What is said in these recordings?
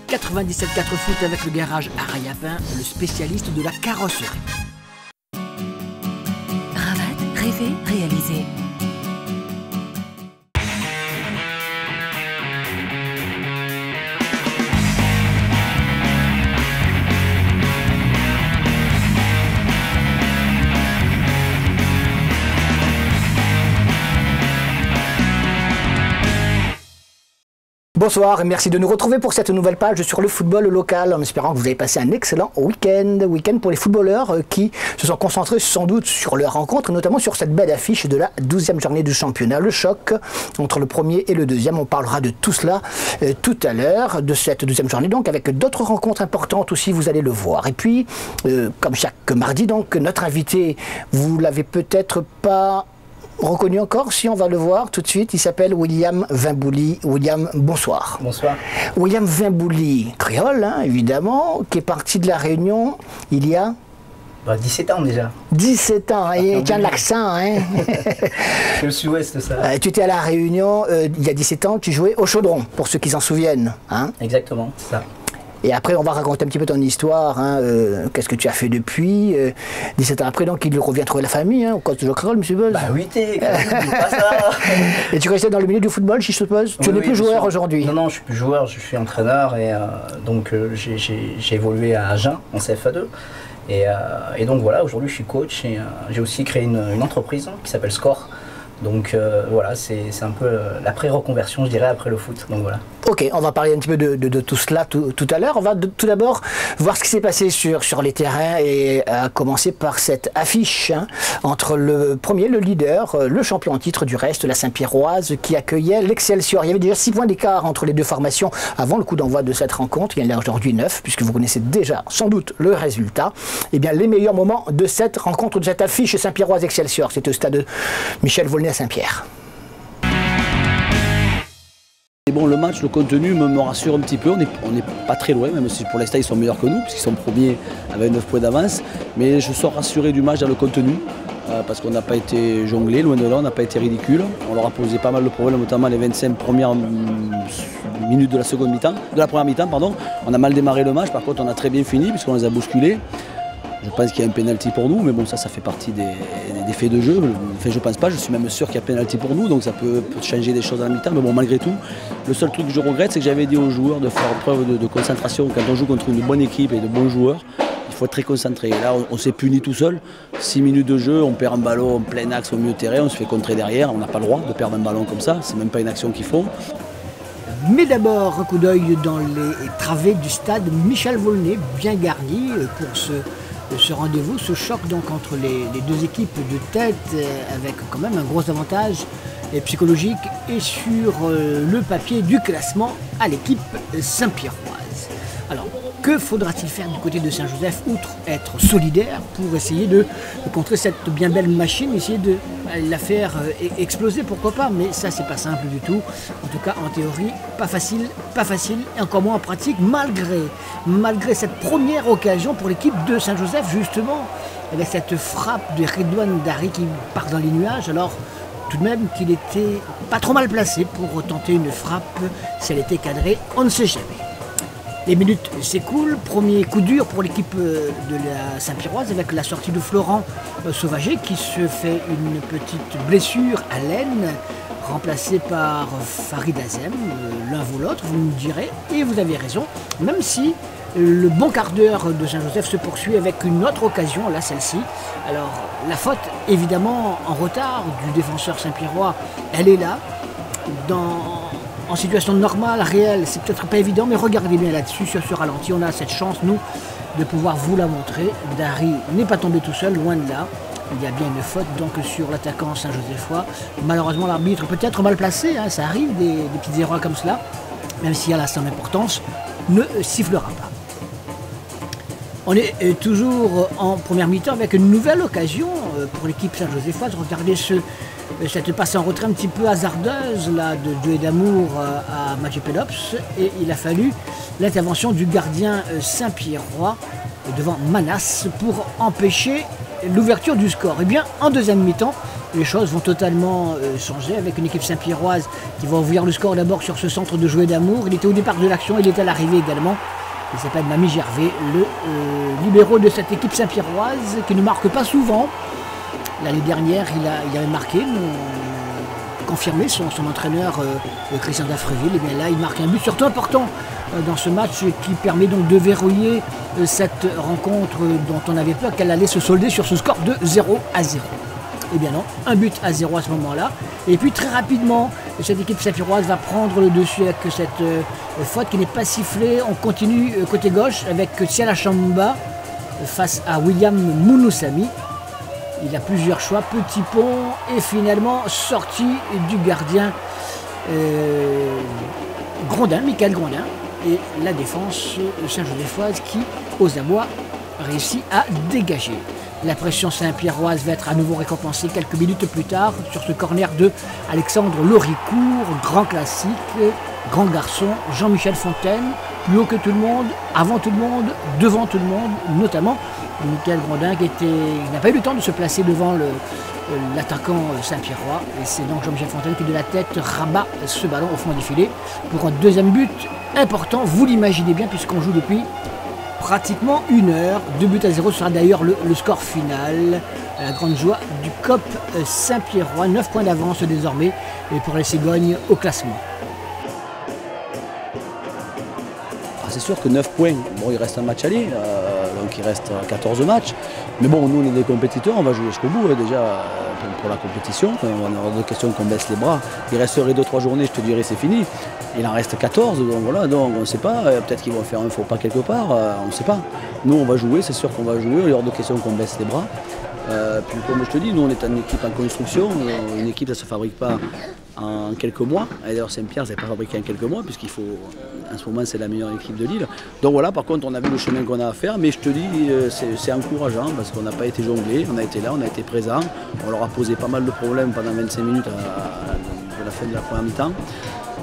97.4 foot avec le garage Arayapin, le spécialiste de la carrosserie. Ravat, rêver, réaliser. Bonsoir et merci de nous retrouver pour cette nouvelle page sur le football local, en espérant que vous avez passé un excellent week-end pour les footballeurs qui se sont concentrés sans doute sur leur rencontre, notamment sur cette belle affiche de la 12e journée du championnat, le choc entre le premier et le deuxième. On parlera de tout cela tout à l'heure, de cette 12e journée, donc avec d'autres rencontres importantes aussi, vous allez le voir. Et puis, comme chaque mardi, donc notre invité, vous l'avez peut-être pas reconnu encore, si on va le voir tout de suite, il s'appelle William Wimbouli. William, bonsoir. Bonsoir. William Wimbouli, créole, hein, évidemment, qui est parti de la Réunion il y a 17 ans déjà. 17 ans, et tiens l'accent, hein. C'est le sud-ouest, ça. Tu étais à la Réunion il y a 17 ans, tu jouais au Chaudron, pour ceux qui s'en souviennent. Hein. Exactement, c'est ça. Et après, on va raconter un petit peu ton histoire, hein, qu'est-ce que tu as fait depuis 17 ans après, donc il revient trouver la famille, hein, au côté de Créole, M. Buzz. Bah oui, t'es pas ça. Et tu restais dans le milieu du football, si je suppose. Tu n'es plus joueur aujourd'hui. Non, je suis plus joueur, je suis entraîneur, et donc j'ai évolué à Agen, en CFA2. Et donc voilà, aujourd'hui je suis coach, et j'ai aussi créé une entreprise qui s'appelle Score. Donc voilà, c'est un peu la pré-reconversion, je dirais, après le foot. Donc voilà. Ok, on va parler un petit peu de tout cela tout à l'heure. On va tout d'abord voir ce qui s'est passé sur les terrains, et à commencer par cette affiche hein, entre le premier, le leader, le champion en titre du reste, la Saint-Pierroise, qui accueillait l'Excelsior. Il y avait déjà 6 points d'écart entre les deux formations avant le coup d'envoi de cette rencontre. Il y en a aujourd'hui 9, puisque vous connaissez déjà sans doute le résultat. Eh bien, les meilleurs moments de cette rencontre, de cette affiche Saint-Pierroise-Excelsior, c'est au stade Michel Volney à Saint-Pierre. Et bon, le match, le contenu me rassure un petit peu, on n'est pas très loin, même si pour l'instant ils sont meilleurs que nous, puisqu'ils sont premiers avec 9 points d'avance. Mais je sors rassuré du match dans le contenu, parce qu'on n'a pas été jonglé, loin de là, on n'a pas été ridicule. On leur a posé pas mal de problèmes, notamment les 25 premières minutes de la première mi-temps, pardon. On a mal démarré le match, par contre on a très bien fini, puisqu'on les a bousculés. Je pense qu'il y a un pénalty pour nous, mais bon, ça fait partie des faits de jeu. Enfin, je pense pas, je suis même sûr qu'il y a pénalty pour nous, donc ça peut changer des choses à la mi-temps. Mais bon, malgré tout, le seul truc que je regrette, c'est que j'avais dit aux joueurs de faire preuve de concentration. Quand on joue contre une bonne équipe et de bons joueurs, il faut être très concentré. Et là, on s'est puni tout seul. 6 minutes de jeu, on perd un ballon en plein axe au milieu de terrain, on se fait contrer derrière. On n'a pas le droit de perdre un ballon comme ça, c'est même pas une action qu'ils font. Mais d'abord, un coup d'œil dans les travées du stade Michel Volney, bien garni pour ce rendez-vous, ce choc donc entre les deux équipes de tête, avec quand même un gros avantage psychologique et sur le papier du classement à l'équipe Saint-Pierroise. Alors, que faudra-t-il faire du côté de Saint-Joseph, outre être solidaire, pour essayer de contrer cette bien belle machine, essayer de la faire exploser, pourquoi pas, mais ça c'est pas simple du tout. En tout cas, en théorie, pas facile, et encore moins en pratique, malgré cette première occasion pour l'équipe de Saint-Joseph, justement, avec cette frappe de Redouane Dari qui part dans les nuages. Alors, tout de même qu'il était pas trop mal placé pour tenter une frappe, si elle était cadrée, on ne sait jamais. Les minutes s'écoulent, premier coup dur pour l'équipe de la Saint-Pierroise avec la sortie de Florent Sauvager qui se fait une petite blessure à l'aine, remplacé par Farid Azem, l'un vaut l'autre, vous me direz, et vous avez raison, même si le bon quart d'heure de Saint-Joseph se poursuit avec une autre occasion, là celle-ci. Alors la faute évidemment en retard du défenseur Saint-Pierrois, elle est là, en situation normale, réelle, c'est peut-être pas évident, mais regardez bien là-dessus, sur ce ralenti, on a cette chance, nous, de pouvoir vous la montrer. Dari n'est pas tombé tout seul, loin de là. Il y a bien une faute donc sur l'attaquant Saint-Josephois. Malheureusement, l'arbitre peut-être mal placé, hein, ça arrive, des petites erreurs comme cela, même si elle a son importance, ne sifflera pas. On est toujours en première mi-temps avec une nouvelle occasion pour l'équipe Saint-Josephoise. Regardez cette passe en retrait un petit peu hasardeuse là, de Dieu d'amour à Mathieu Pelops, et il a fallu l'intervention du gardien Saint-Pierrois devant Manas pour empêcher l'ouverture du score. Et bien en deuxième mi-temps, les choses vont totalement changer avec une équipe Saint-Pierroise qui va ouvrir le score d'abord sur ce centre de jouet d'amour. Il était au départ de l'action, il est à l'arrivée également. Il s'appelle Mamie Gervais, le libéraux de cette équipe Saint-Pierroise qui ne marque pas souvent. L'année dernière, il avait marqué, confirmé son entraîneur Christian Dafreville. Et bien là, il marque un but surtout important dans ce match qui permet donc de verrouiller cette rencontre dont on avait peur qu'elle allait se solder sur ce score de 0-0. Eh bien non, un but à 0 à ce moment-là. Et puis très rapidement, cette équipe saint-pierroise va prendre le dessus avec cette faute qui n'est pas sifflée. On continue côté gauche avec Siala Chamba face à William Mounoussami. Il a plusieurs choix, petit pont et finalement sortie du gardien Grondin, Michael Grondin. Et la défense saint-josephoise qui, aux abois, réussit à dégager. La pression saint-pierroise va être à nouveau récompensée quelques minutes plus tard sur ce corner de Alexandre Loricourt, grand classique, grand garçon, Jean-Michel Fontaine, plus haut que tout le monde, avant tout le monde, devant tout le monde, notamment Michael Grondin qui n'a pas eu le temps de se placer devant l'attaquant saint-pierrois. Et c'est donc Jean-Michel Fontaine qui de la tête rabat ce ballon au fond du filet pour un deuxième but important, vous l'imaginez bien puisqu'on joue depuis pratiquement 1 heure. 2-0, ce sera d'ailleurs le score final. La grande joie du COP Saint-Pierrois, 9 points d'avance désormais et pour les Cigognes au classement. C'est sûr que 9 points, bon, il reste un match aller, donc il reste 14 matchs. Mais bon, nous on est des compétiteurs, on va jouer jusqu'au bout déjà pour la compétition. On a hors de question qu'on baisse les bras. Il resterait 2-3 journées, je te dirais c'est fini. Il en reste 14, donc voilà, donc on ne sait pas. Peut-être qu'ils vont faire un faux pas quelque part, on ne sait pas. Nous on va jouer, c'est sûr qu'on va jouer, il est hors de question qu'on baisse les bras. Puis comme je te dis, nous on est une équipe en construction, une équipe ça ne se fabrique pas en quelques mois. Et d'ailleurs Saint-Pierre ne s'est pas fabriqué en quelques mois puisqu'il faut, en ce moment c'est la meilleure équipe de Lille. Donc voilà, par contre on a vu le chemin qu'on a à faire, mais je te dis c'est encourageant parce qu'on n'a pas été jonglé, on a été là, on a été présent, on leur a posé pas mal de problèmes pendant 25 minutes à la fin de la première mi-temps.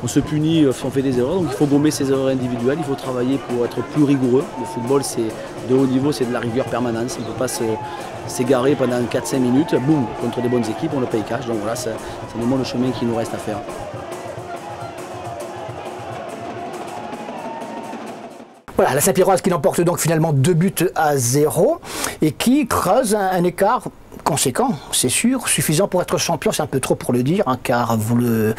On se punit, on fait des erreurs, donc il faut gommer ces erreurs individuelles, il faut travailler pour être plus rigoureux. Le football, c'est de haut niveau, c'est de la rigueur permanente, il ne faut pas s'égarer pendant 4-5 minutes, boum, contre des bonnes équipes, on le paye cash. Donc voilà, c'est vraiment le chemin qui nous reste à faire. Voilà, la Saint-Pierroise qui l'emporte donc finalement 2-0 et qui creuse un écart conséquent, c'est sûr, suffisant pour être champion, c'est un peu trop pour le dire, hein, car vous le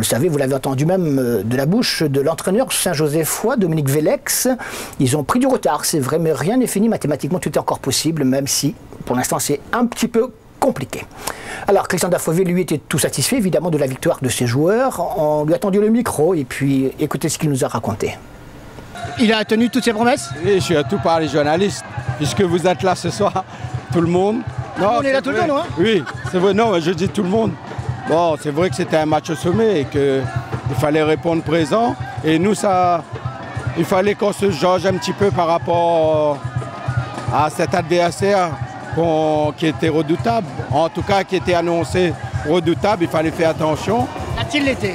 savez, vous l'avez entendu même de la bouche de l'entraîneur saint-josephois, Dominique Vélex. Ils ont pris du retard, c'est vrai, mais rien n'est fini, mathématiquement tout est encore possible, même si pour l'instant c'est un petit peu compliqué. Alors Christian Dafreville, lui, était tout satisfait évidemment de la victoire de ses joueurs. On lui a tendu le micro et puis écoutez ce qu'il nous a raconté. Il a tenu toutes ses promesses? Oui, je suis à tout par les journalistes, puisque vous êtes là ce soir, tout le monde. Non, on est là tout le temps, non? Oui, c'est vrai, non, je dis tout le monde. Bon, c'est vrai que c'était un match au sommet et qu'il fallait répondre présent. Et nous, il fallait qu'on se jauge un petit peu par rapport à cet adversaire qui était redoutable. En tout cas, qui était annoncé redoutable, il fallait faire attention. A-t-il été?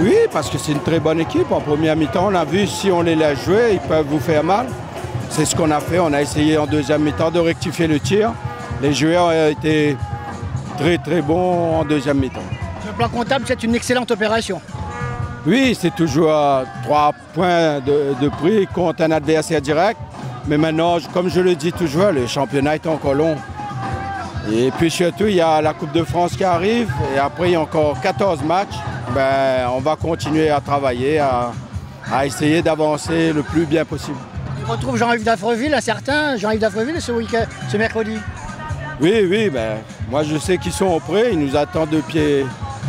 Oui, parce que c'est une très bonne équipe. En première mi-temps, on a vu si on les laisse jouer, ils peuvent vous faire mal. C'est ce qu'on a fait. On a essayé en deuxième mi-temps de rectifier le tir. Les joueurs ont été très très bons en deuxième mi-temps. Sur le plan comptable, c'est une excellente opération. Oui, c'est toujours 3 points de prix contre un adversaire direct. Mais maintenant, comme je le dis toujours, le championnat est encore long. Et puis surtout, il y a la Coupe de France qui arrive. Et après, il y a encore 14 matchs. Ben, on va continuer à travailler, à essayer d'avancer le plus bien possible. On retrouve Jean-Yves Dafreville, un certain Jean-Yves Dafreville ce mercredi. Oui, ben, moi je sais qu'ils sont prêts, ils nous attendent de pied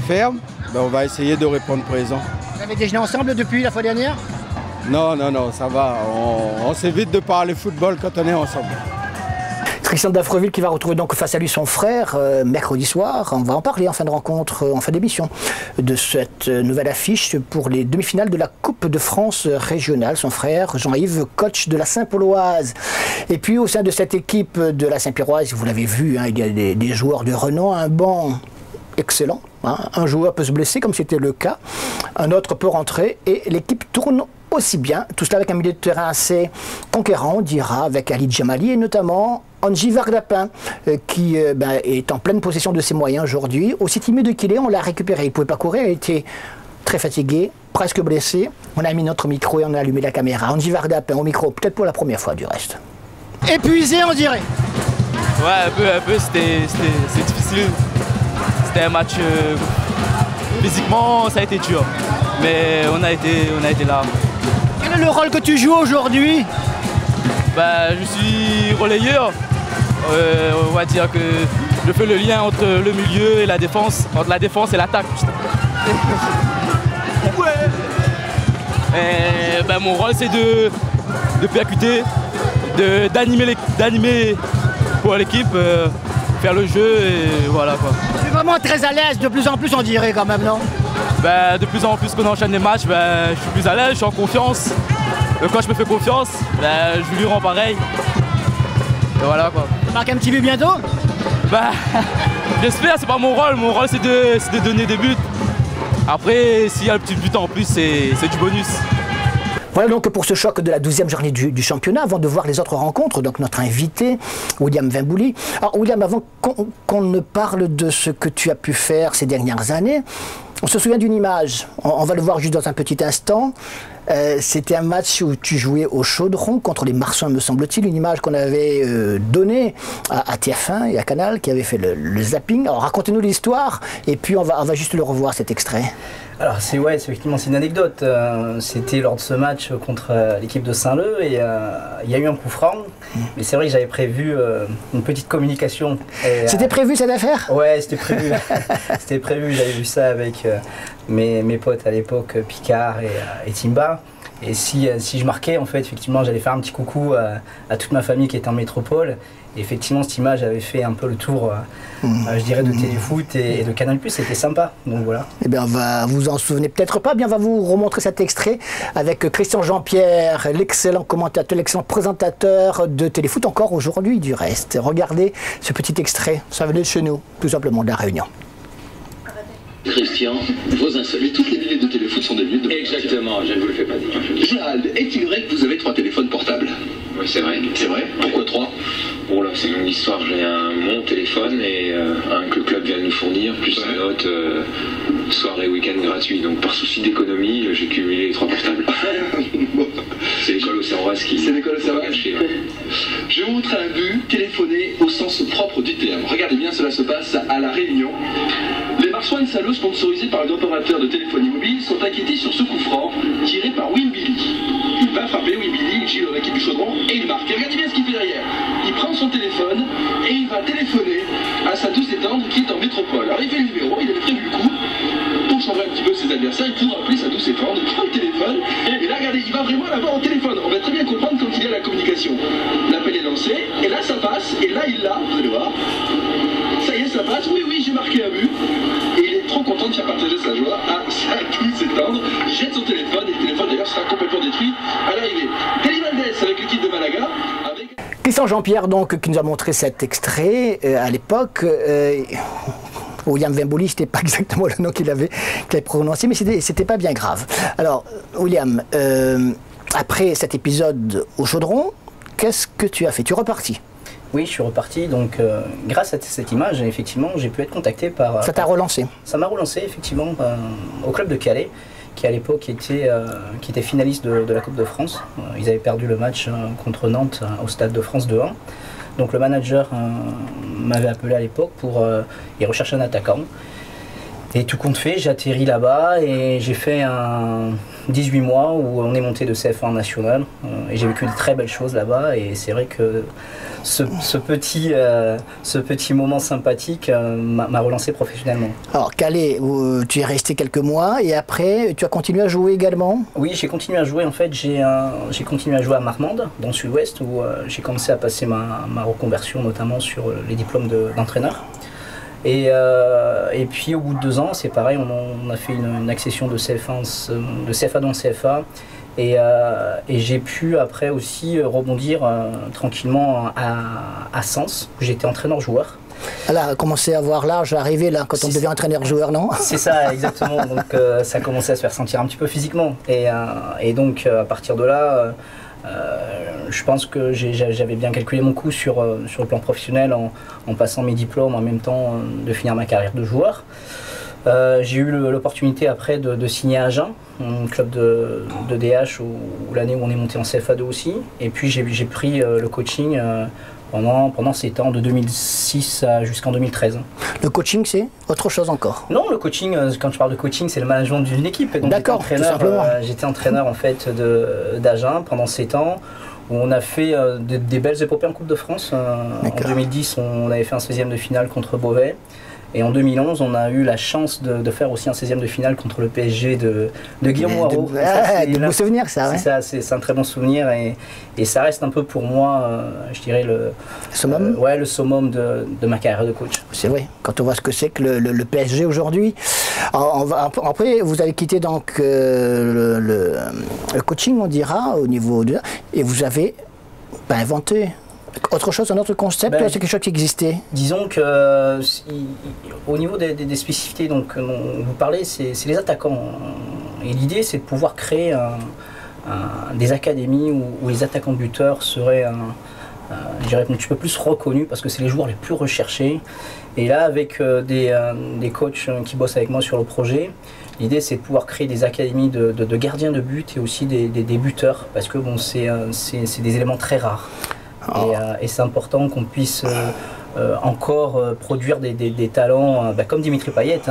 ferme. Ben, on va essayer de répondre présent. Vous avez déjeuné ensemble depuis la fois dernière? Non, ça va. On s'évite de parler football quand on est ensemble. Christian Dafreville qui va retrouver donc face à lui son frère mercredi soir. On va en parler en fin de rencontre, en fin d'émission, de cette nouvelle affiche pour les demi-finales de la Coupe de France régionale. Son frère Jean-Yves, coach de la Saint-Pauloise. Et puis au sein de cette équipe de la Saint-Pierroise, vous l'avez vu, hein, il y a des joueurs de renom, un banc excellent. Hein. Un joueur peut se blesser comme c'était le cas, un autre peut rentrer et l'équipe tourne aussi bien. Tout cela avec un milieu de terrain assez conquérant, on dira, avec Ali Djamali et notamment Anji Verdapin, qui est en pleine possession de ses moyens aujourd'hui. Aussi timide qu'il est, on l'a récupéré. Il ne pouvait pas courir, il était très fatigué, presque blessé. On a mis notre micro et on a allumé la caméra. Anji Verdapin au micro, peut-être pour la première fois du reste. Épuisé, on dirait. Ouais, un peu, c'était difficile. C'était un match, physiquement, ça a été dur. Mais on a été là. Quel est le rôle que tu joues aujourd'hui? Je suis relayeur. On va dire que je fais le lien entre le milieu et la défense, entre la défense et l'attaque. Ouais. Mon rôle, c'est de percuter, d'animer pour l'équipe, faire le jeu et voilà quoi. Tu es vraiment très à l'aise, de plus en plus on dirait quand même, non? De plus en plus qu'on enchaîne les matchs, je suis plus à l'aise, je suis en confiance. Le coach me fait confiance, je lui rends pareil. Et voilà quoi. Tu marques un petit but bientôt? J'espère, c'est pas mon rôle c'est de donner des buts. Après, s'il y a le petit but en plus, c'est du bonus. Voilà donc pour ce choc de la 12e journée du championnat. Avant de voir les autres rencontres, donc notre invité, William Wimbouli. Alors William, avant qu'on ne parle de ce que tu as pu faire ces dernières années, on se souvient d'une image, on va le voir juste dans un petit instant. C'était un match où tu jouais au Chaudron contre les Marsouins, me semble-t-il, une image qu'on avait donnée à TF1 et à Canal, qui avait fait le zapping. Alors racontez-nous l'histoire, et puis on va juste le revoir, cet extrait. Alors effectivement c'est une anecdote, c'était lors de ce match contre l'équipe de Saint-Leu et il y a eu un coup franc, mais c'est vrai que j'avais prévu une petite communication. C'était prévu cette affaire? Ouais, c'était prévu, c'était prévu, j'avais vu ça avec mes potes à l'époque, Picard et Timba. Et si je marquais, en fait, effectivement, j'allais faire un petit coucou à toute ma famille qui était en métropole. Et effectivement, cette image avait fait un peu le tour, je dirais, de Téléfoot et de Canal+, c'était sympa, donc voilà. Eh bien, vous en souvenez peut-être pas, bien on va vous remontrer cet extrait avec Christian Jean-Pierre, l'excellent commentateur, l'excellent présentateur de Téléfoot, encore aujourd'hui du reste. Regardez ce petit extrait, ça venait de chez nous, tout simplement de la Réunion. Christian, vos insolites. Toutes les billets de Téléfoot sont des billets de... Exactement, je ne vous le fais pas dire. Gérald, est-il vrai que vous avez 3 téléphones portables? Oui, c'est vrai. C'est vrai? Pourquoi 3? Bon là, c'est une longue histoire. J'ai mon téléphone et un que le club vient de nous fournir, plus un autre soirée week-end gratuit. Donc par souci d'économie, j'ai cumulé les 3 portables. C'est l'école au Serroise qui... C'est l'école au Serroise. Je vais vous montrer un but téléphoné au sens propre du terme. Regardez bien, cela se passe à La Réunion. Les Marsouins de Saint-Leu, sponsorisés par le opérateur de téléphonie mobile, sont inquiétés sur ce coup franc tiré par Wimbouli. Il va frapper Wimbouli, il gire l'équipe du Chaudron et il marque. Et regardez bien ce qu'il fait derrière. Il prend son téléphone et il va téléphoner à sa douce et tendre qui est en métropole. Alors il fait le numéro, il avait prévu le coup pour changer un petit peu ses adversaires, il pourra appeler sa douce et tendre, il prend le téléphone et là regardez, il va vraiment l'avoir au téléphone. On va très bien comprendre quand il est à la communication. L'appel est lancé et là ça passe et là il l'a, vous allez voir. Ça y est, ça passe, oui, j'ai marqué un but. Et il est trop content de faire partager sa joie à sa douce et tendre. Il jette son téléphone et le téléphone d'ailleurs sera complètement détruit à l'arrivée. Deli Valdez avec l'équipe de Malaga. Christian Jean-Pierre donc qui nous a montré cet extrait à l'époque. William Wimbouli, c'était pas exactement le nom qu'il avait prononcé, mais c'était pas bien grave. Alors, William, après cet épisode au Chaudron, qu'est-ce que tu as fait? Tu es reparti? Oui, je suis reparti, donc grâce à cette image, effectivement, j'ai pu être contacté par... Ça t'a relancé? Ça m'a relancé, effectivement, au club de Calais, qui à l'époque était finaliste de la Coupe de France. Ils avaient perdu le match contre Nantes au Stade de France 2-1. Donc le manager m'avait appelé à l'époque pour y rechercher un attaquant. Et tout compte fait, j'ai atterri là-bas et j'ai fait un 18 mois où on est monté de CF1 en national. Et j'ai vécu de très belles choses là-bas. Et c'est vrai que ce petit moment sympathique m'a relancé professionnellement. Alors Calais, tu es resté quelques mois et après tu as continué à jouer également? Oui, j'ai continué à jouer. En fait, j'ai continué à jouer à Marmande, dans le sud-ouest, où j'ai commencé à passer ma reconversion, notamment sur les diplômes d'entraîneur. Et puis au bout de 2 ans, c'est pareil, on a fait une accession de CFA dans CFA. Et j'ai pu après aussi rebondir tranquillement à Sens, où j'étais entraîneur-joueur. Là, commencer à voir l'âge arriver là, quand on devient entraîneur-joueur, non? C'est ça, exactement. Donc ça commençait à se faire sentir un petit peu physiquement. Et donc à partir de là, Je pense que j'avais bien calculé mon coup sur le plan professionnel en passant mes diplômes en même temps de finir ma carrière de joueur. J'ai eu l'opportunité après de signer à Agen, un club de DH où l'année où on est monté en CFA2 aussi. Et puis j'ai pris le coaching pendant 7 ans, de 2006 jusqu'en 2013. Le coaching, c'est autre chose encore? Non, le coaching, quand je parle de coaching, c'est le management d'une équipe. D'accord, tout simplement. J'étais entraîneur en fait d'Agen pendant 7 ans, où on a fait des belles épopées en Coupe de France. En 2010, on avait fait un 16e de finale contre Beauvais. Et en 2011, on a eu la chance de faire aussi un 16e de finale contre le PSG de Guillaume Moirot. De beaux souvenirs, ça, ouais. C'est un très bon souvenir et ça reste un peu pour moi, je dirais, le summum. Le summum de ma carrière de coach. C'est vrai, quand on voit ce que c'est que le PSG aujourd'hui. Après, vous avez quitté donc le coaching, on dira, au niveau de... Et vous avez inventé autre chose, un autre concept, c'est quelque chose qui existait? Disons que au niveau des spécificités dont vous parlez, c'est les attaquants. Et l'idée, c'est de pouvoir créer des académies où les attaquants buteurs seraient je dirais, un petit peu plus reconnus parce que c'est les joueurs les plus recherchés. Et là, avec des coachs qui bossent avec moi sur le projet, l'idée, c'est de pouvoir créer des académies de gardiens de but et aussi des buteurs parce que bon, c'est des éléments très rares. Et c'est important qu'on puisse encore produire des talents comme Dimitri Payet.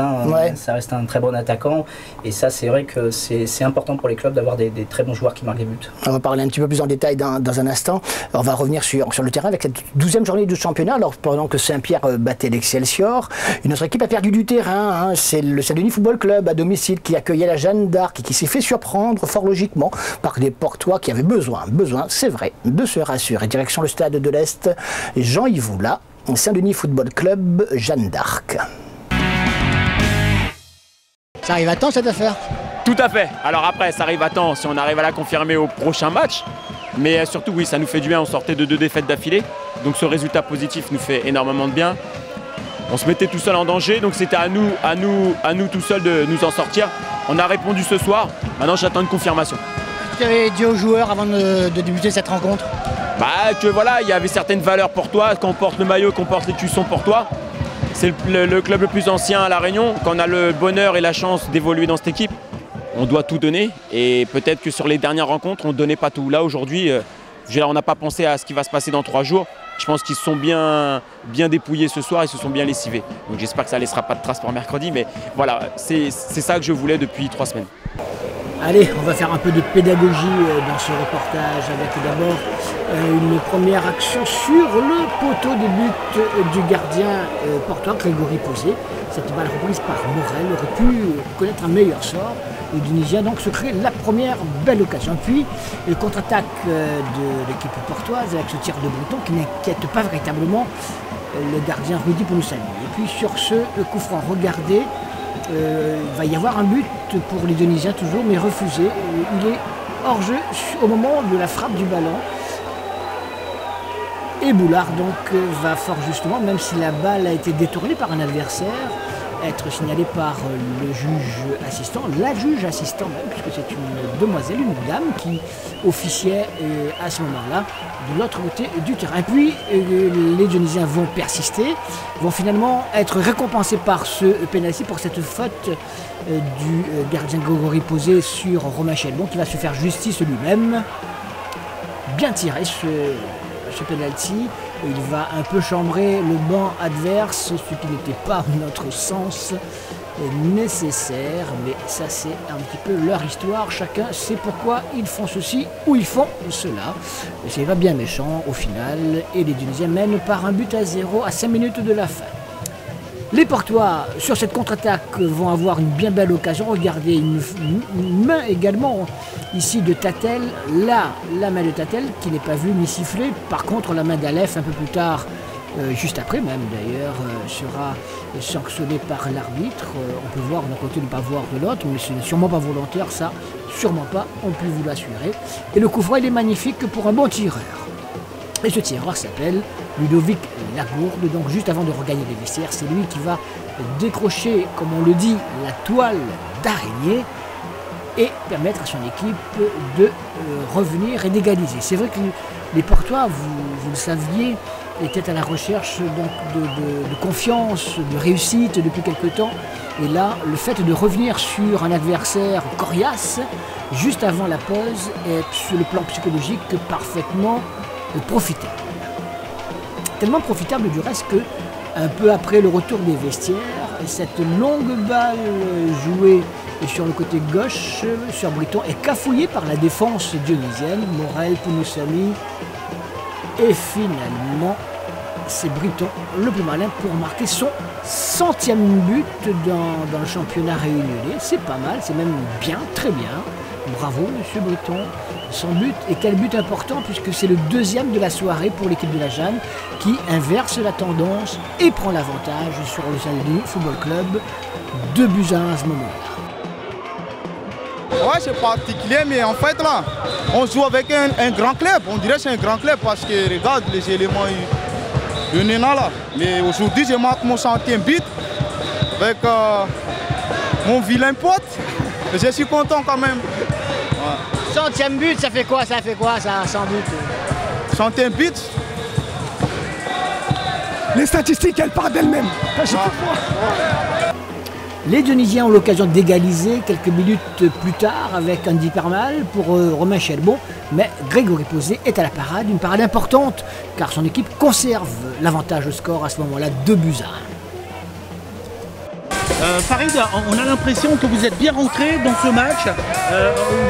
Ça reste un très bon attaquant. Et ça, c'est vrai que c'est important pour les clubs d'avoir des très bons joueurs qui marquent des buts. On va parler un petit peu plus en détail dans un instant. On va revenir sur le terrain avec cette 12e journée du championnat. Alors, pendant que Saint-Pierre battait l'Excelsior, une autre équipe a perdu du terrain. C'est le Saint-Denis Football Club à domicile qui accueillait la Jeanne d'Arc et qui s'est fait surprendre fort logiquement par des Portois qui avaient besoin, c'est vrai, de se rassurer. Direction le stade de l'Est, Jean-Yves Oula, Saint-Denis Football Club, Jeanne d'Arc. Ça arrive à temps cette affaire? Tout à fait. Alors après, ça arrive à temps si on arrive à la confirmer au prochain match. Mais surtout, oui, ça nous fait du bien. On sortait de 2 défaites d'affilée. Donc ce résultat positif nous fait énormément de bien. On se mettait tout seul en danger. Donc c'était à nous tout seuls de nous en sortir. On a répondu ce soir. Maintenant, j'attends une confirmation. Qu'est-ce que tu avais dit aux joueurs avant de débuter cette rencontre? Que voilà, il y avait certaines valeurs pour toi, qu'on porte le maillot, qu'on porte les cuissons pour toi. C'est le club le plus ancien à La Réunion. Quand on a le bonheur et la chance d'évoluer dans cette équipe, on doit tout donner. Et peut-être que sur les dernières rencontres, on ne donnait pas tout. Là, aujourd'hui, on n'a pas pensé à ce qui va se passer dans 3 jours. Je pense qu'ils se sont bien dépouillés ce soir, ils se sont bien lessivés. Donc j'espère que ça ne laissera pas de traces pour mercredi. Mais voilà, c'est ça que je voulais depuis 3 semaines. Allez, on va faire un peu de pédagogie dans ce reportage avec d'abord une première action sur le poteau de but du gardien portois Grégory Posé. Cette balle reprise par Morel aurait pu connaître un meilleur sort. Le Tunisien donc se crée la première belle occasion. Puis le contre-attaque de l'équipe portoise avec ce tir de Breton qui n'inquiète pas véritablement le gardien Rudy Pouloussani. Et puis sur ce coup franc, regardez, il va y avoir un but pour les Tunisiens toujours, mais refusé. Il est hors jeu au moment de la frappe du ballon. Et Boulard donc va fort justement, même si la balle a été détournée par un adversaire, être signalé par le juge assistant, la juge assistant même, puisque c'est une demoiselle, une dame qui officiait à ce moment-là de l'autre côté du terrain. Et puis les Tunisiens vont persister, vont finalement être récompensés par ce pénalty pour cette faute du gardien Grégory Posé sur Romain Chelbon qui va se faire justice lui-même. Bien tiré ce penalty, il va un peu chambrer le banc adverse, ce qui n'était pas à notre sens nécessaire, mais ça c'est un petit peu leur histoire, chacun sait pourquoi ils font ceci ou ils font cela. C'est pas bien méchant au final, et les Tunisiens mènent par 1-0 à 5 minutes de la fin. Les Portois, sur cette contre-attaque, vont avoir une bien belle occasion. Regardez, une main également ici de Tatel. Là, la main de Tatel qui n'est pas vue ni sifflée. Par contre, la main d'Alef, un peu plus tard, juste après même d'ailleurs, sera sanctionnée par l'arbitre. On peut voir d'un côté, ne pas voir de l'autre, mais ce n'est sûrement pas volontaire, ça, sûrement pas, on peut vous l'assurer. Et le coup franc, il est magnifique pour un bon tireur. Et ce tireur s'appelle Ludovic Lagourde, donc juste avant de regagner les vestiaires, c'est lui qui va décrocher, comme on le dit, la toile d'araignée. et permettre à son équipe de revenir et d'égaliser. C'est vrai que les Portois, vous le saviez, étaient à la recherche donc, de confiance, de réussite depuis quelque temps. Et là, le fait de revenir sur un adversaire coriace, juste avant la pause, est sur le plan psychologique parfaitement profitable. Tellement profitable du reste que, un peu après le retour des vestiaires, cette longue balle jouée sur le côté gauche sur Briton est cafouillée par la défense dionysienne, Morel, Pounousami, et finalement c'est Briton le plus malin pour marquer son 100e but dans le championnat réunionnais. C'est pas mal, c'est même bien, très bien. Bravo monsieur Briton, 100 buts, et quel but important puisque c'est le deuxième de la soirée pour l'équipe de la Jeanne qui inverse la tendance et prend l'avantage sur le Saint-Denis Football Club, 2 buts à 1 à ce moment-là. Ouais, c'est particulier, mais en fait là, on joue avec un grand club. On dirait que c'est un grand club parce que regarde les éléments de Nena là. Mais aujourd'hui, je marque mon 100e but avec mon vilain pote. Je suis content quand même. Ouais. 100e but, ça fait quoi ça, 100 buts 100e but. Les statistiques, elles parlent d'elles-mêmes. Les Dionysiens ont l'occasion d'égaliser quelques minutes plus tard avec Andy Permal pour Romain Chelbon, mais Grégory Posé est à la parade, une parade importante car son équipe conserve l'avantage au score à ce moment-là, 2 buts à 1. Farid, on a l'impression que vous êtes bien rentré dans ce match,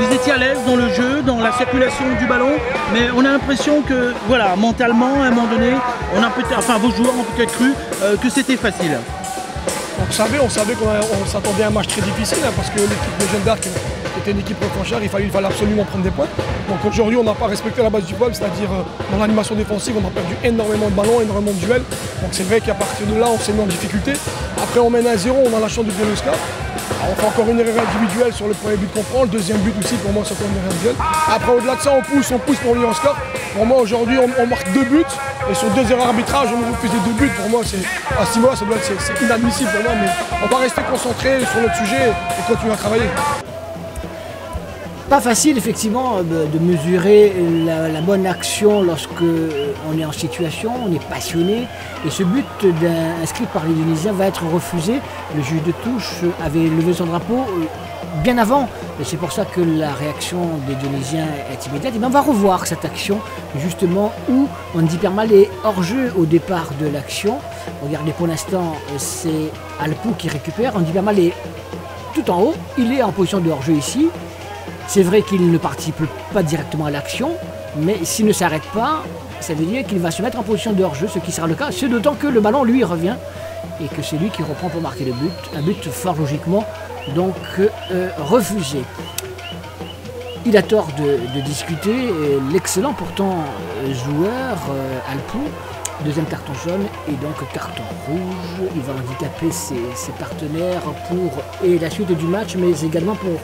vous étiez à l'aise dans le jeu, dans la circulation du ballon, mais on a l'impression que, voilà, mentalement, à un moment donné, on a peut-être, enfin vos joueurs ont peut-être cru que c'était facile. On savait qu'on s'attendait à un match très difficile hein, parce que l'équipe de Jeanne d'Arc était une équipe revanchard, il fallait absolument prendre des points. Donc aujourd'hui on n'a pas respecté la base du poil, c'est-à-dire dans l'animation défensive on a perdu énormément de ballons, énormément de duels. Donc c'est vrai qu'à partir de là on s'est mis en difficulté. Après on mène à 0, on a la chance de gagner le score. On fait encore une erreur individuelle sur le premier but qu'on prend, le deuxième but aussi pour moi c'est encore une erreur individuelle. Après au-delà de ça on pousse pour lui en score. Pour moi aujourd'hui on marque 2 buts et sur 2 erreurs arbitrage on nous refuse les 2 buts. Pour moi à ce niveau-là c'est inadmissible pour moi, mais on va rester concentré sur notre sujet et continuer à travailler. Pas facile effectivement de mesurer la bonne action lorsque on est en situation, on est passionné et ce but inscrit par les Dionysiens va être refusé. Le juge de touche avait levé son drapeau bien avant et c'est pour ça que la réaction des Dionysiens est immédiate. Et bien on va revoir cette action justement où Andy Permal est hors jeu au départ de l'action. Regardez pour l'instant c'est Alpou qui récupère, Andy Permal est tout en haut, il est en position de hors jeu ici. C'est vrai qu'il ne participe pas directement à l'action, mais s'il ne s'arrête pas, ça veut dire qu'il va se mettre en position de hors-jeu, ce qui sera le cas, c'est d'autant que le ballon lui revient et que c'est lui qui reprend pour marquer le but, un but fort logiquement, donc refusé. Il a tort de discuter, l'excellent pourtant joueur Alpou, deuxième carton jaune et donc carton rouge. Il va handicaper ses partenaires pour la suite du match, mais également pour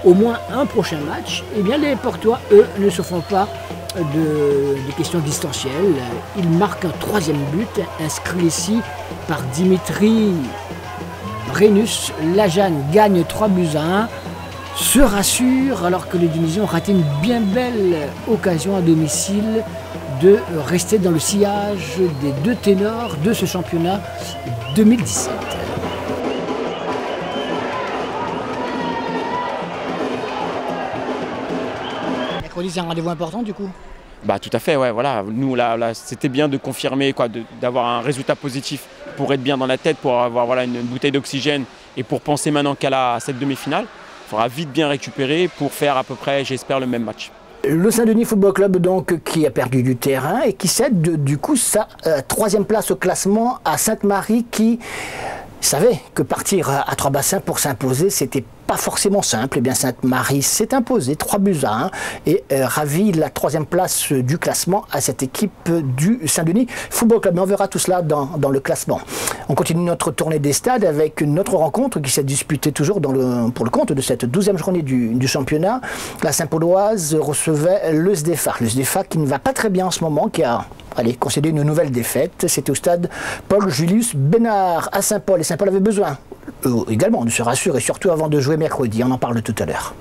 au moins un prochain match. Eh bien les Portois, eux, ne se font pas de questions distancielles. Ils marquent un 3e but, inscrit ici par Dimitri Brennus. La Jeanne gagne 3 buts à 1. Se rassure alors que les Dionysiens ont raté une bien belle occasion à domicile de rester dans le sillage des 2 ténors de ce championnat 2017. Mercredi, c'est un rendez-vous important du coup? Bah tout à fait, ouais, voilà. Nous là c'était bien de confirmer, d'avoir un résultat positif pour être bien dans la tête, pour avoir voilà, une bouteille d'oxygène et pour penser maintenant qu'à cette demi-finale. Il faudra vite bien récupérer pour faire à peu près, j'espère, le même match. Le Saint-Denis Football Club donc qui a perdu du terrain et qui cède du coup sa 3e place au classement à Sainte-Marie qui savait que partir à 3 bassins pour s'imposer c'était pas forcément simple. Et bien Sainte-Marie s'est imposée 3 buts à 1 et ravit la 3e place du classement à cette équipe du Saint-Denis Football Club. Mais on verra tout cela dans le classement. On continue notre tournée des stades avec notre rencontre qui s'est disputée toujours pour le compte de cette 12e journée du championnat. La Saint-Pauloise recevait le SDFA. Le SDFA qui ne va pas très bien en ce moment, qui a concédé une nouvelle défaite. C'était au stade Paul Julius Bénard à Saint-Paul. Et Saint-Paul avait besoin également de se rassurer, surtout avant de jouer mercredi. On en parle tout à l'heure.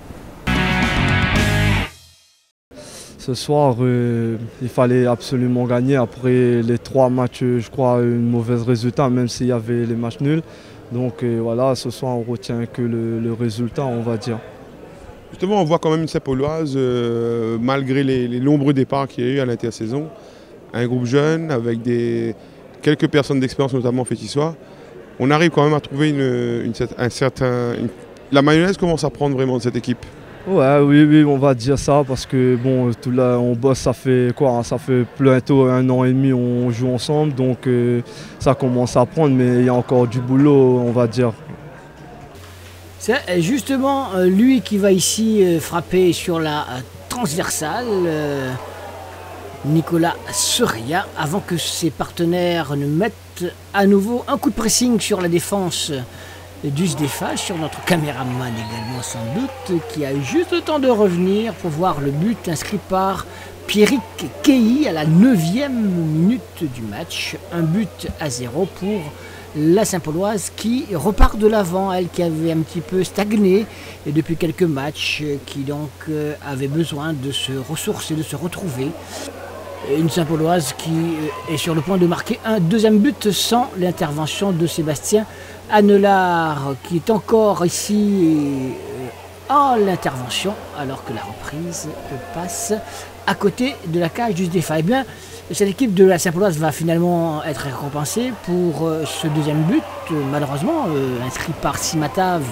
Ce soir, il fallait absolument gagner. Après les 3 matchs, je crois, un mauvais résultat, même s'il y avait les matchs nuls. Donc voilà, ce soir, on retient que le résultat, on va dire. Justement, on voit quand même une Saint-Pauloise, malgré les nombreux départs qu'il y a eu à l'intersaison, un groupe jeune avec quelques personnes d'expérience, notamment fétissois. On arrive quand même à trouver la mayonnaise commence à prendre vraiment de cette équipe. Ouais, oui, on va dire ça parce que bon, tout là, on bosse, ça fait quoi, hein, ça fait bientôt 1 an et demi, on joue ensemble, donc ça commence à prendre, mais il y a encore du boulot, on va dire. C'est justement lui qui va ici frapper sur la transversale, Nicolas Soria, avant que ses partenaires ne mettent à nouveau un coup de pressing sur la défense du SDFA, sur notre caméraman également sans doute, qui a eu juste le temps de revenir pour voir le but inscrit par Pierrick Kei à la 9e minute du match. 1-0 pour la Saint-Pauloise qui repart de l'avant, elle qui avait un petit peu stagné et depuis quelques matchs, qui donc avait besoin de se ressourcer, de se retrouver. Une Saint-Pauloise qui est sur le point de marquer un 2e but sans l'intervention de Sébastien Annelard, qui est encore ici en l'intervention, alors que la reprise passe à côté de la cage du SDFA. Eh bien, cette équipe de la Saint-Pauloise va finalement être récompensée pour ce 2e but, malheureusement inscrit par Simatav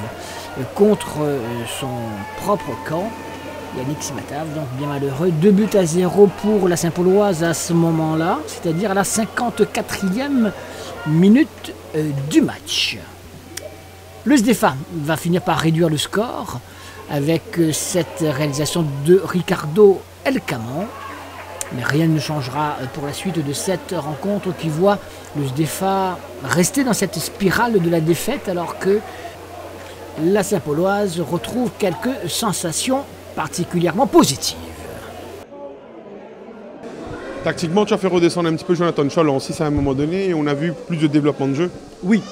contre son propre camp. Yannick Simatav, donc bien malheureux. 2-0 pour la Saint-Pauloise à ce moment-là, c'est-à-dire à la 54e minute du match. Le SDFA va finir par réduire le score avec cette réalisation de Ricardo Elkaman. Mais rien ne changera pour la suite de cette rencontre qui voit le SDFA rester dans cette spirale de la défaite alors que la Saint-Pauloise retrouve quelques sensations particulièrement positive. Tactiquement, tu as fait redescendre un petit peu Jonathan Scholl en 6 à un moment donné et on a vu plus de développement de jeu. Oui,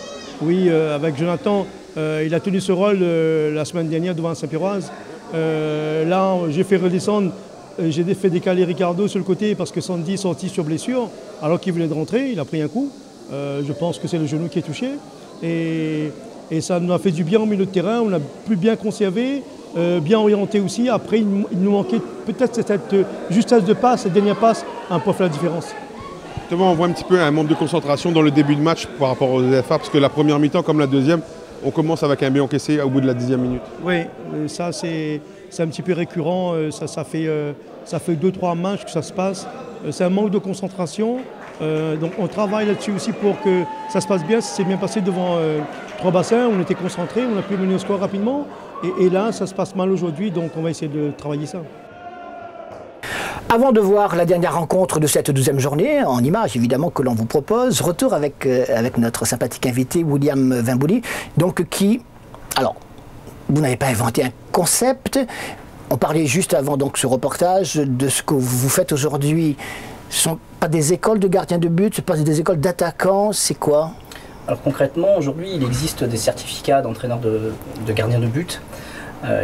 avec Jonathan, il a tenu ce rôle la semaine dernière devant Saint-Péroise. Là, j'ai fait redescendre, j'ai fait décaler Ricardo sur le côté parce que Sandy est sorti sur blessure alors qu'il venait de rentrer, il a pris un coup. Je pense que c'est le genou qui est touché. Et ça nous a fait du bien au milieu de terrain, on a plus bien conservé. Bien orienté aussi. Après, il nous manquait peut-être cette justesse de passe, cette dernière passe, un peu fait la différence. Justement, on voit un petit peu un manque de concentration dans le début de match par rapport aux SDFA, parce que la première mi-temps, comme la deuxième, on commence avec un but encaissé au bout de la 10e minute. Oui, ça c'est un petit peu récurrent. Ça fait 2-3 matchs que ça se passe. C'est un manque de concentration. Donc on travaille là-dessus aussi pour que ça se passe bien. Ça s'est bien passé devant 3 bassins. On était concentrés, on a pu mener au score rapidement. Et là, ça se passe mal aujourd'hui, donc on va essayer de travailler ça. Avant de voir la dernière rencontre de cette 12e journée, en images évidemment que l'on vous propose, retour avec notre sympathique invité William Wimbouli, donc qui, alors, vous n'avez pas inventé un concept, on parlait juste avant donc ce reportage de ce que vous faites aujourd'hui. Ce ne sont pas des écoles de gardiens de but, ce ne sont pas des écoles d'attaquants, c'est quoi ? Alors concrètement, aujourd'hui, il existe des certificats d'entraîneurs de gardiens de but.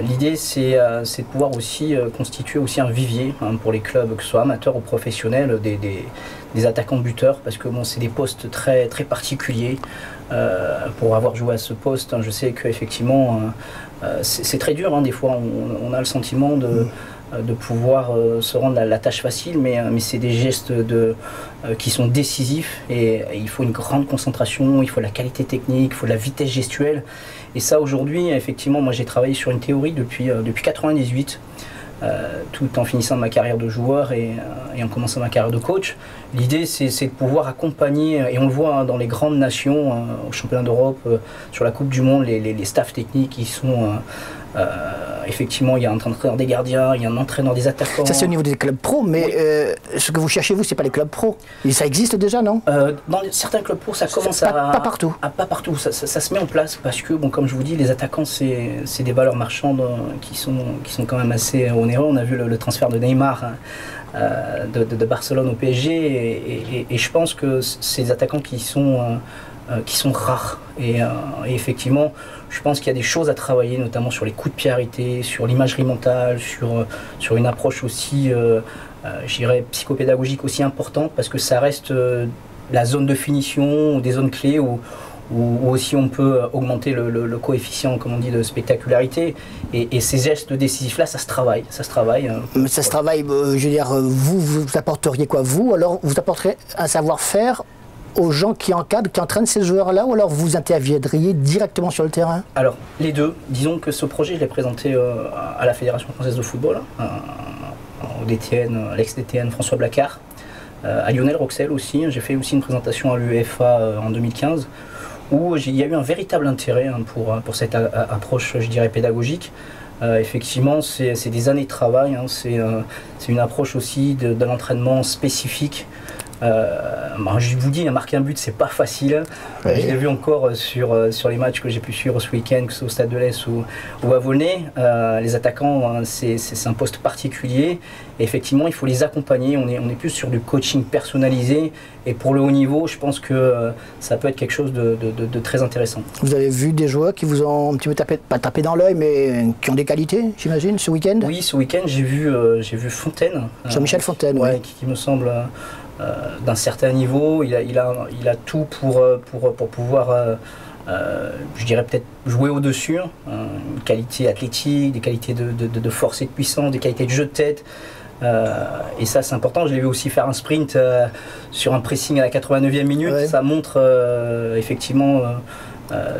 L'idée, c'est de pouvoir aussi constituer aussi un vivier pour les clubs, que ce soit amateurs ou professionnels, des attaquants buteurs, parce que bon, c'est des postes très, très particuliers. Pour avoir joué à ce poste, je sais qu'effectivement, c'est très dur. Des fois, on a le sentiment de pouvoir se rendre la tâche facile, mais c'est des gestes qui sont décisifs et il faut une grande concentration, il faut la qualité technique, il faut la vitesse gestuelle. Et ça aujourd'hui, effectivement, moi j'ai travaillé sur une théorie depuis 1998, tout en finissant ma carrière de joueur et en commençant ma carrière de coach. L'idée c'est de pouvoir accompagner, et on le voit dans les grandes nations, au championnat d'Europe, sur la Coupe du Monde, les staffs techniques qui sont... effectivement, il y a un entraîneur des gardiens, il y a un entraîneur des attaquants. Ça c'est au niveau des clubs pro, mais oui. Ce que vous cherchez vous, c'est pas les clubs pro. Et ça existe déjà, non? Dans certains clubs pro, ça commence pas partout. Pas partout. Ça se met en place parce que, bon, comme je vous dis, les attaquants, c'est des valeurs marchandes qui sont quand même assez onéreux. On a vu le transfert de Neymar de Barcelone au PSG, et je pense que ces attaquants qui sont rares. Et effectivement, je pense qu'il y a des choses à travailler, notamment sur les coups de pied arrêtés, sur l'imagerie mentale, sur une approche aussi je dirais, psychopédagogiques aussi importantes parce que ça reste la zone de finition ou des zones clés où aussi on peut augmenter le coefficient, comme on dit, de spectacularité. Et ces gestes décisifs-là, ça se travaille. Ça se travaille, je veux dire, vous apporteriez quoi? Vous, alors, vous apporterez un savoir-faire aux gens qui encadrent, qui entraînent ces joueurs-là, ou alors vous interviendriez directement sur le terrain? Alors, les deux. Disons que ce projet, je l'ai présenté à la Fédération française de football, au DTN, à l'ex-DTN François Blacard, à Lionel Roxel aussi. J'ai fait aussi une présentation à l'UEFA en 2015, où il y a eu un véritable intérêt pour cette approche, je dirais, pédagogique. Effectivement, c'est des années de travail, c'est une approche aussi d'un entraînement spécifique. Je vous dis, marquer un but, c'est pas facile. Oui. Je l'ai vu encore sur les matchs que j'ai pu suivre ce week-end, que ce soit au Stade de l'Est ou à Volnay. Les attaquants, c'est un poste particulier. Et effectivement, il faut les accompagner. On est plus sur du coaching personnalisé. Et pour le haut niveau, je pense que ça peut être quelque chose de très intéressant. Vous avez vu des joueurs qui vous ont un petit peu pas tapé dans l'œil, mais qui ont des qualités, j'imagine, ce week-end? Oui, ce week-end, j'ai vu Fontaine. Jean-Michel Fontaine, oui. Qui me semble d'un certain niveau. Il a tout pour pouvoir, je dirais, peut-être jouer au-dessus. Une qualité athlétique, des qualités de force et de puissance, des qualités de jeu de tête. Et ça, c'est important. Je l'ai vu aussi faire un sprint sur un pressing à la 89e minute. Ouais. Ça montre effectivement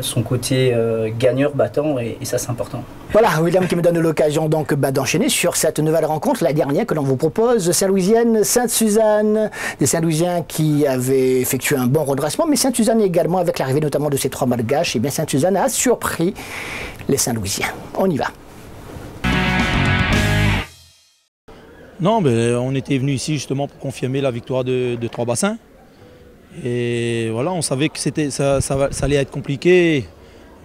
son côté gagneur, battant, et ça, c'est important. Voilà, William qui me donne l'occasion donc d'enchaîner sur cette nouvelle rencontre, la dernière que l'on vous propose, Saint-Louisienne, Sainte-Suzanne. Des Saint-Louisiens qui avaient effectué un bon redressement, mais Sainte-Suzanne également, avec l'arrivée notamment de ces 3 Malgaches, et bien Sainte-Suzanne a surpris les Saint-Louisiens. On y va. Non, mais on était venu ici justement pour confirmer la victoire de 3 bassins. Et voilà, on savait que ça allait être compliqué.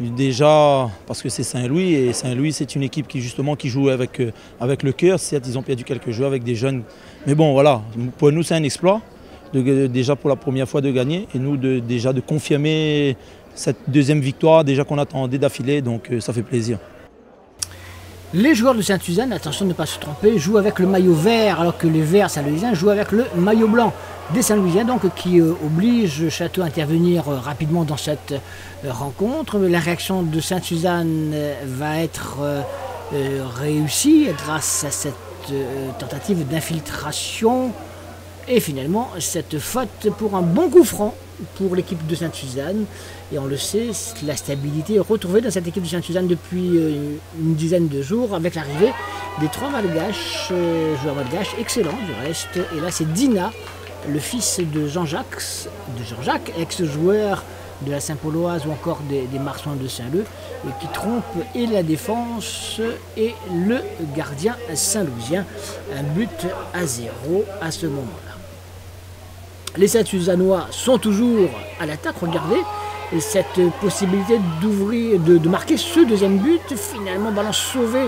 Déjà parce que c'est Saint-Louis, et Saint-Louis c'est une équipe qui justement qui joue avec le cœur. Certes, ils ont perdu quelques joueurs avec des jeunes, mais bon voilà, pour nous c'est un exploit déjà pour la première fois de gagner, et nous déjà de confirmer cette deuxième victoire déjà qu'on attendait d'affilée, donc ça fait plaisir. Les joueurs de Sainte-Suzanne, attention de ne pas se tromper, jouent avec le maillot vert, alors que les Verts Saint-Louisiens jouent avec le maillot blanc des Saint-Louisiens, donc qui oblige Château à intervenir rapidement dans cette rencontre. La réaction de Sainte-Suzanne va être réussie grâce à cette tentative d'infiltration et finalement cette faute pour un bon coup franc pour l'équipe de Sainte-Suzanne. Et on le sait, la stabilité est retrouvée dans cette équipe de Sainte-Suzanne depuis une dizaine de jours, avec l'arrivée des 3 Malgaches, joueurs malgaches, excellents du reste. Et là c'est Dina, le fils de Jean-Jacques, ex-joueur de la Saint-Pauloise ou encore des Marsouins de Saint-Leu, qui trompe et la défense et le gardien saint-lousien. Un but à 0 à ce moment-là. Les Saint-Suzannois sont toujours à l'attaque, regardez, et cette possibilité de marquer ce deuxième but, finalement ballon sauvé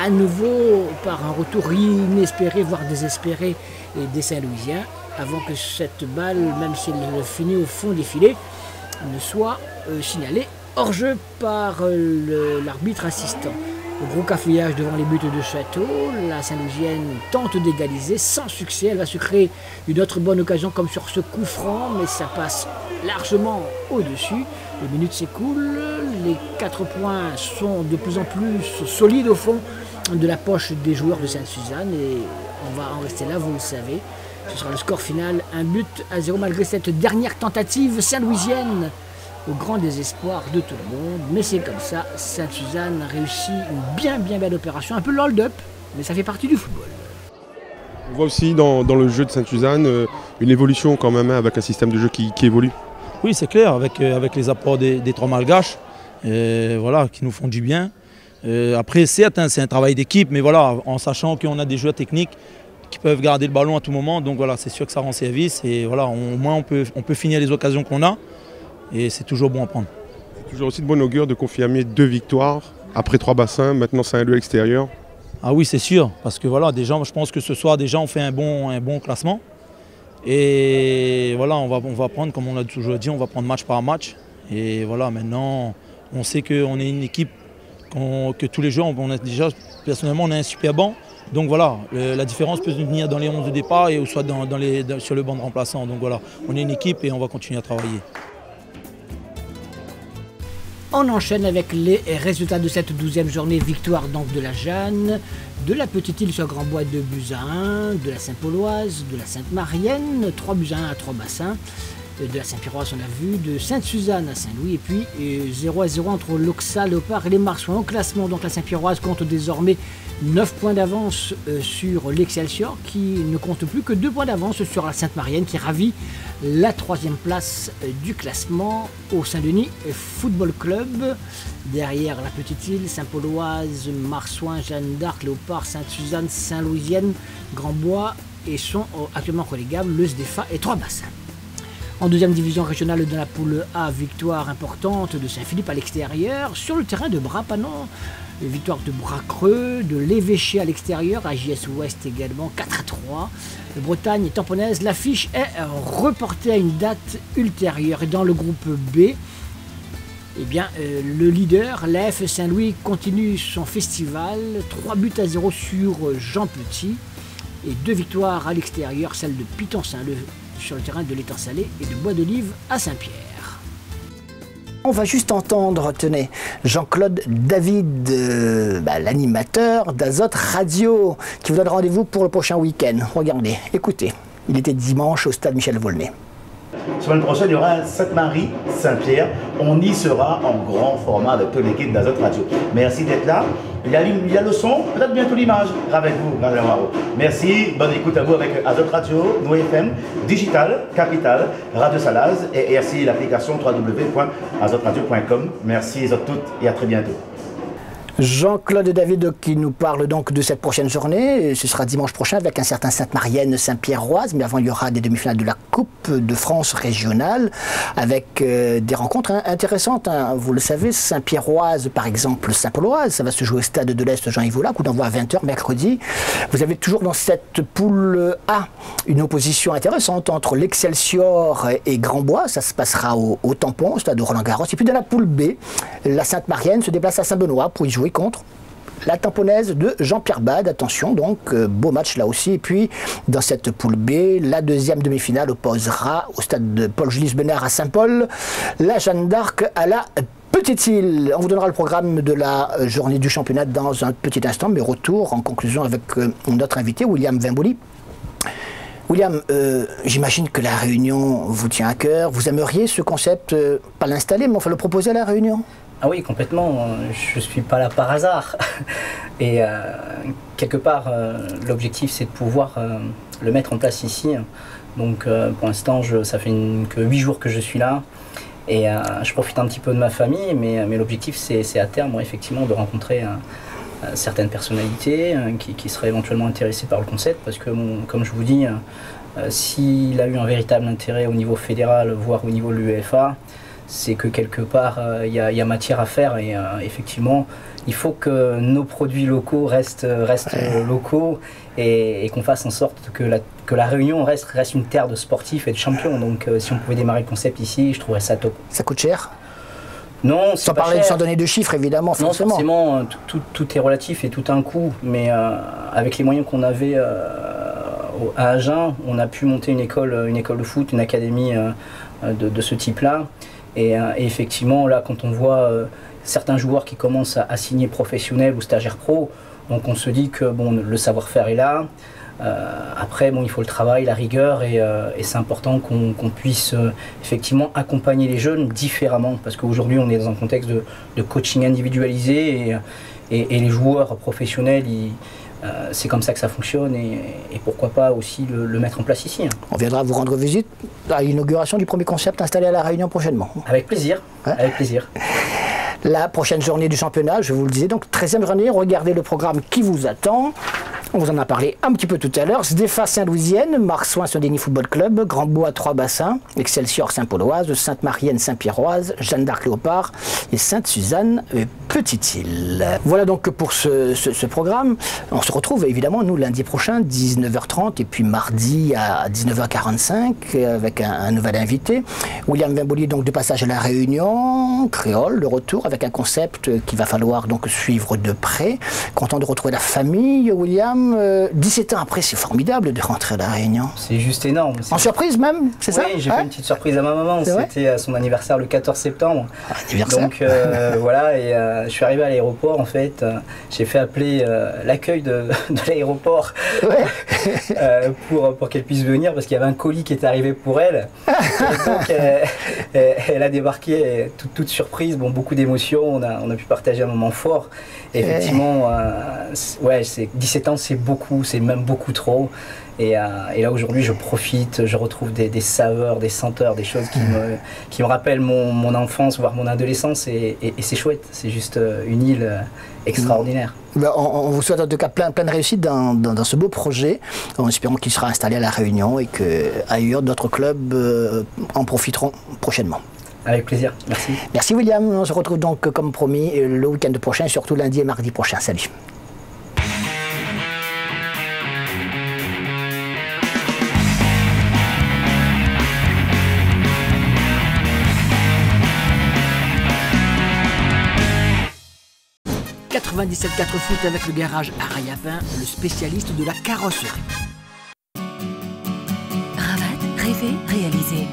à nouveau par un retour inespéré, voire désespéré des Saint-Louisiens, avant que cette balle, même si elle finit au fond des filets, ne soit signalée hors jeu par l'arbitre assistant. Le gros cafouillage devant les buts de Château, la Saint-Louisienne tente d'égaliser sans succès. Elle va se créer une autre bonne occasion comme sur ce coup franc, mais ça passe largement au-dessus. Les minutes s'écoulent, les 4 points sont de plus en plus solides au fond de la poche des joueurs de Sainte-Suzanne, et on va en rester là, vous le savez. Ce sera le score final, 1 but à 0 malgré cette dernière tentative saint-louisienne, au grand désespoir de tout le monde. Mais c'est comme ça, Sainte-Suzanne réussit une bien belle opération, un peu le hold-up, mais ça fait partie du football. On voit aussi dans le jeu de Sainte-Suzanne une évolution quand même, avec un système de jeu qui évolue. Oui, c'est clair, avec les apports des 3 Malgaches, voilà, qui nous font du bien. Après, certes, c'est un travail d'équipe, mais voilà, en sachant qu'on a des joueurs techniques qui peuvent garder le ballon à tout moment, donc voilà, c'est sûr que ça rend service, et voilà, au moins on peut finir les occasions qu'on a, et c'est toujours bon à prendre. C'est toujours aussi de bon augure de confirmer 2 victoires après 3 bassins, maintenant Saint-Leu à l'extérieur. Ah oui, c'est sûr, parce que voilà, déjà, je pense que ce soir déjà on fait un bon classement, et voilà, on va prendre, comme on l'a toujours dit, on va prendre match par match, et voilà, maintenant on sait qu'on est une équipe que tous les joueurs, personnellement on a un super banc. Donc voilà, la différence peut venir dans les 11 de départ et soit sur le banc de remplaçants. Donc voilà, on est une équipe et on va continuer à travailler. On enchaîne avec les résultats de cette 12e journée. Victoire donc de la Jeanne, de la Petite-Île sur Grand-Bois 2 buts à 1, de la Saint-Pauloise, de la Sainte-Marienne, 3 buts à 1 à Trois-Bassins, de la Saint-Pierroise on a vu, de Sainte-Suzanne à Saint-Louis et puis 0-0 entre l'Auxat, Léopard et les Marsouins. Au classement, donc la Saint-Pierroise compte désormais 9 points d'avance sur l'Excelsior qui ne compte plus que 2 points d'avance sur la Sainte-Marienne qui ravit la 3e place du classement au Saint-Denis Football Club. Derrière la Petite-Île, Saint-Pauloise, Marsouin, Jeanne d'Arc, Léopard, Sainte-Suzanne, Saint-Louisienne, Grand-Bois et sont actuellement relégables le SDFA et Trois-Bassins. En 2e division régionale de la poule A, victoire importante de Saint-Philippe à l'extérieur sur le terrain de Bras-Panon. Victoire de Bras-Creux, de l'Évêché à l'extérieur, à JS Ouest également, 4-3. Bretagne et Tamponnaise, l'affiche est reportée à une date ultérieure. Et dans le groupe B, eh bien, le leader, l'AF Saint-Louis, continue son festival. 3 buts à 0 sur Jean Petit et 2 victoires à l'extérieur, celle de Piton-Saint-Leu sur le terrain de l'Étang Salé et de Bois d'Olive à Saint-Pierre. On va juste entendre, tenez, Jean-Claude David, l'animateur d'Azote Radio, qui vous donne rendez-vous pour le prochain week-end. Regardez, écoutez, il était dimanche au stade Michel Volnay. Semaine prochaine, il y aura Sainte-Marie, Saint-Pierre. On y sera en grand format avec toute l'équipe d'Azote Radio. Merci d'être là. Il y a le son, peut-être bientôt l'image. Avec vous, Madame Waro. Merci, bonne écoute à vous avec Azote Radio, Nous FM, Digital, Capital, Radio Salaz et RCI, l'application www.azotradio.com. Merci à toutes et à très bientôt. Jean-Claude David qui nous parle donc de cette prochaine journée. Ce sera dimanche prochain avec un certain Sainte-Marienne, Saint-Pierroise. Mais avant, il y aura des demi-finales de la Coupe de France régionale avec des rencontres intéressantes. Vous le savez, Saint-Pierroise, par exemple, Saint-Pauloise, ça va se jouer au stade de l'Est Jean-Yves Aulac, coup d'envoi à 20h mercredi. Vous avez toujours dans cette poule A une opposition intéressante entre l'Excelsior et Grand-Bois. Ça se passera au Tampon, au stade de Roland-Garros. Et puis dans la poule B, la Sainte-Marienne se déplace à Saint-Benoît pour y jouer contre la Tamponnaise de Jean-Pierre Bade. Attention, donc, beau match là aussi. Et puis, dans cette poule B, la 2e demi-finale opposera au stade de Paul-Julius Bénard à Saint-Paul la Jeanne d'Arc à la Petite-Île. On vous donnera le programme de la journée du championnat dans un petit instant, mais retour en conclusion avec notre invité, William Wimbouli. William, j'imagine que la Réunion vous tient à cœur. Vous aimeriez ce concept, pas l'installer, mais enfin le proposer à la Réunion? Ah oui, complètement. Je ne suis pas là par hasard. Et quelque part, l'objectif, c'est de pouvoir le mettre en place ici. Donc pour l'instant, ça fait que 8 jours que je suis là. Et je profite un petit peu de ma famille, mais l'objectif, c'est à terme, effectivement, de rencontrer certaines personnalités qui seraient éventuellement intéressées par le concept. Parce que, comme je vous dis, s'il a eu un véritable intérêt au niveau fédéral, voire au niveau de l'UEFA, c'est que quelque part, il y a matière à faire et effectivement, il faut que nos produits locaux restent locaux et qu'on fasse en sorte que la Réunion reste une terre de sportifs et de champions. Donc si on pouvait démarrer le concept ici, je trouverais ça top. Ça coûte cher? Non, sans parler, sans donner de chiffres évidemment. Non, forcément, tout est relatif et tout a un coût, mais avec les moyens qu'on avait à Agen, on a pu monter une école de foot, une académie de ce type-là. Et effectivement, là, quand on voit certains joueurs qui commencent à signer professionnels ou stagiaires pro, donc on se dit que bon, le savoir-faire est là. Après, bon, il faut le travail, la rigueur, et c'est important qu'on puisse effectivement accompagner les jeunes différemment, parce qu'aujourd'hui, on est dans un contexte de coaching individualisé, et les joueurs professionnels, c'est comme ça que ça fonctionne, et pourquoi pas aussi le mettre en place ici. On viendra vous rendre visite à l'inauguration du premier concept installé à La Réunion prochainement. Avec plaisir, avec plaisir. La prochaine journée du championnat, je vous le disais, donc 13e journée, regardez le programme qui vous attend. On vous en a parlé un petit peu tout à l'heure. SDFA Saint-Louisienne, Marsouin Saint-Denis Football Club, Grand-Bois Trois-Bassins, Excelsior Saint-Pauloise, Sainte-Marienne Saint-Pierroise, Jeanne d'Arc Léopard et Sainte-Suzanne Petite-Île. Voilà donc pour ce programme. On se retrouve évidemment nous lundi prochain 19h30 et puis mardi à 19h45 avec un nouvel invité. William Wimbouli donc de passage à La Réunion, créole, le retour avec un concept qu'il va falloir donc suivre de près. Content de retrouver la famille, William. William, 17 ans après, c'est formidable de rentrer à La Réunion. C'est juste énorme. En surprise même, c'est ça? Oui, j'ai fait une petite surprise à ma maman. C'était à son anniversaire le 14 septembre. Anniversaire. Donc voilà, et je suis arrivé à l'aéroport en fait. J'ai fait appeler l'accueil de l'aéroport pour qu'elle puisse venir parce qu'il y avait un colis qui était arrivé pour elle. Et donc elle a débarqué toute surprise, bon, beaucoup d'émotions. On a pu partager un moment fort. Et effectivement, ouais, 17 ans, c'est beaucoup, c'est même beaucoup trop. Et là aujourd'hui, je profite, je retrouve des saveurs, des senteurs, des choses qui me rappellent mon enfance, voire mon adolescence. Et c'est chouette, c'est juste une île extraordinaire. On vous souhaite en tout cas plein de réussite dans ce beau projet, en espérant qu'il sera installé à La Réunion et qu'ailleurs d'autres clubs en profiteront prochainement. Avec plaisir, merci. Merci William, on se retrouve donc comme promis le week-end prochain, surtout lundi et mardi prochain. Salut. « 97.4 foot avec le garage Arayapin, le spécialiste de la carrosserie. Ravat, rêver, réaliser.